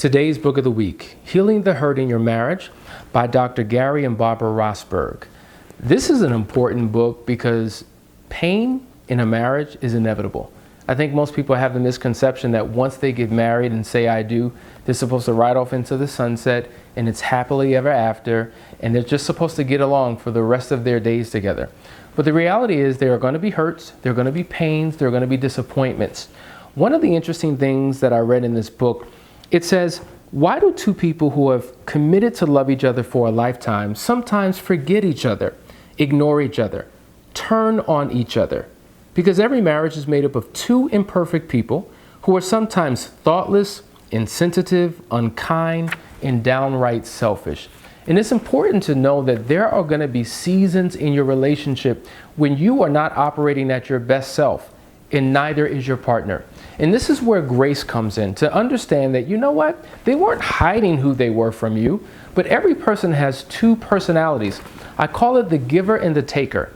Today's book of the week, Healing the Hurt in Your Marriage by Dr. Gary and Barbara Rosberg. This is an important book because pain in a marriage is inevitable. I think most people have the misconception that once they get married and say I do, they're supposed to ride off into the sunset and it's happily ever after and they're just supposed to get along for the rest of their days together. But the reality is there are going to be hurts, there are going to be pains, there are going to be disappointments. One of the interesting things that I read in this book, it says, why do two people who have committed to love each other for a lifetime sometimes forget each other, ignore each other, turn on each other? Because every marriage is made up of two imperfect people who are sometimes thoughtless, insensitive, unkind, and downright selfish. And it's important to know that there are going to be seasons in your relationship when you are not operating at your best self, and neither is your partner. And this is where grace comes in, to understand that, you know what, they weren't hiding who they were from you, but every person has two personalities. I call it the giver and the taker.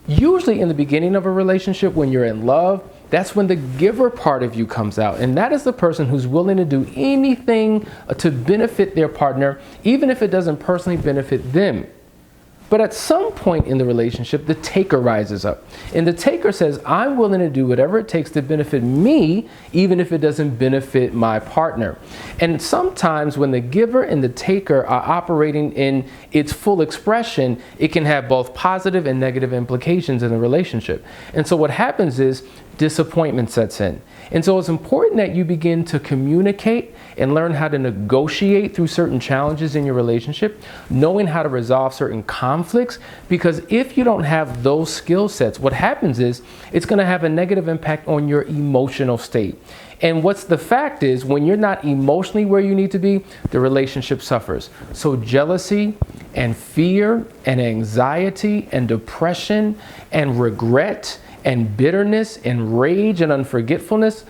Usually in the beginning of a relationship, when you're in love, that's when the giver part of you comes out. And that is the person who's willing to do anything to benefit their partner, even if it doesn't personally benefit them. But at some point in the relationship, the taker rises up. And the taker says, I'm willing to do whatever it takes to benefit me, even if it doesn't benefit my partner. And sometimes when the giver and the taker are operating in its full expression, it can have both positive and negative implications in the relationship. And so what happens is disappointment sets in. And so it's important that you begin to communicate and learn how to negotiate through certain challenges in your relationship, knowing how to resolve certain conflicts, because if you don't have those skill sets, what happens is it's going to have a negative impact on your emotional state. And what's the fact is, when you're not emotionally where you need to be, the relationship suffers. So jealousy and fear and anxiety and depression and regret and bitterness and rage and unforgiveness,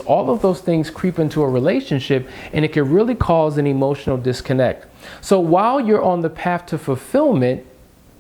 all of those things creep into a relationship, and it can really cause an emotional disconnect. So while you're on the path to fulfillment,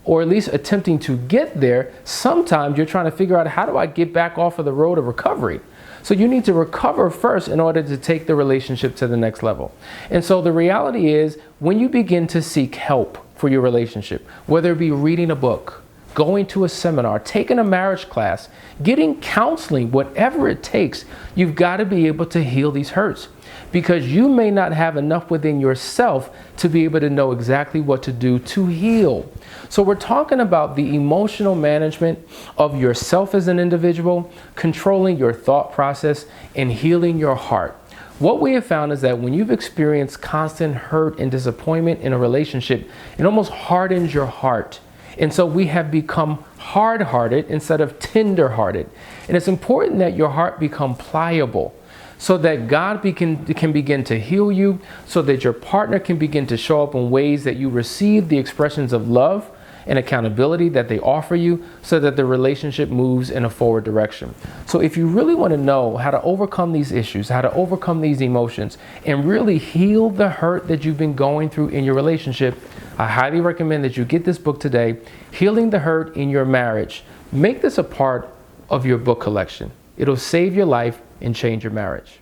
or at least attempting to get there, sometimes you're trying to figure out, how do I get back off of the road of recovery? So you need to recover first in order to take the relationship to the next level. And so the reality is, when you begin to seek help for your relationship, whether it be reading a book, going to a seminar, taking a marriage class, getting counseling, whatever it takes, you've got to be able to heal these hurts, because you may not have enough within yourself to be able to know exactly what to do to heal. So we're talking about the emotional management of yourself as an individual, controlling your thought process, and healing your heart. What we have found is that when you've experienced constant hurt and disappointment in a relationship, it almost hardens your heart. And so we have become hard-hearted instead of tender-hearted. And it's important that your heart become pliable, so that God can begin to heal you, so that your partner can begin to show up in ways that you receive the expressions of love and accountability that they offer you, so that the relationship moves in a forward direction. So if you really want to know how to overcome these issues, how to overcome these emotions, and really heal the hurt that you've been going through in your relationship, I highly recommend that you get this book today, Healing the Hurt in Your Marriage. Make this a part of your book collection. It'll save your life and change your marriage.